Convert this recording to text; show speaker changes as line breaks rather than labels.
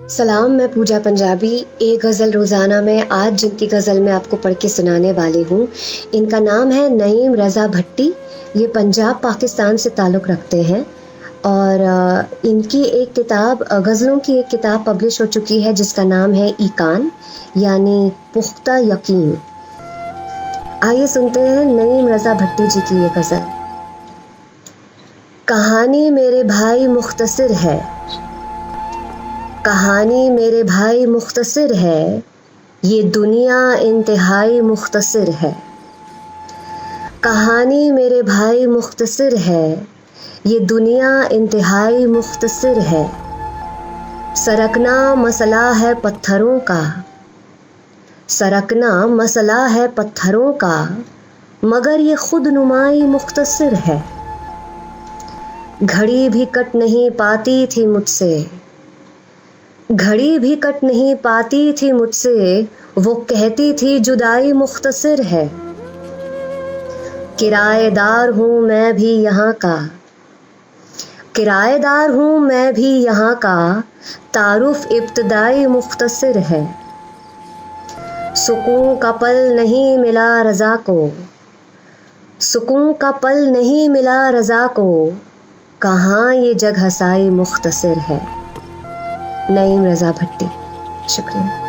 सलाम, मैं पूजा पंजाबी। एक गज़ल रोज़ाना में आज जिनकी गज़ल मैं आपको पढ़ के सुनाने वाली हूँ, इनका नाम है नईम रज़ा भट्टी। ये पंजाब पाकिस्तान से ताल्लुक़ रखते हैं और इनकी एक किताब गज़लों की एक किताब पब्लिश हो चुकी है जिसका नाम है ईकान यानी पुख्ता यकीन। आइए सुनते हैं नईम रज़ा भट्टी जी की ये गज़ल। कहानी मेरे भाई मुख्तसर है, कहानी मेरे भाई मुख्तसर है, ये दुनिया इंतहाई मुख्तसर है। कहानी मेरे भाई मुख्तसर है, ये दुनिया इंतहाई मुख्तसर है। सरकना मसला है पत्थरों का, सरकना मसला है पत्थरों का, मगर ये खुद नुमाई मुख्तसर है। घड़ी भी कट नहीं पाती थी मुझसे, घड़ी भी कट नहीं पाती थी मुझसे, वो कहती थी जुदाई मुख्तसर है। किराएदार हूँ मैं भी यहाँ का, किराएदार हूँ मैं भी यहाँ का, तारुफ इब्तदाई मुख्तसर है। सुकून का पल नहीं मिला रज़ा को, सुकून का पल नहीं मिला रज़ा को, कहाँ ये जग हसाई मुख्तसर है। नईम रज़ा भट्टी। शुक्रिया।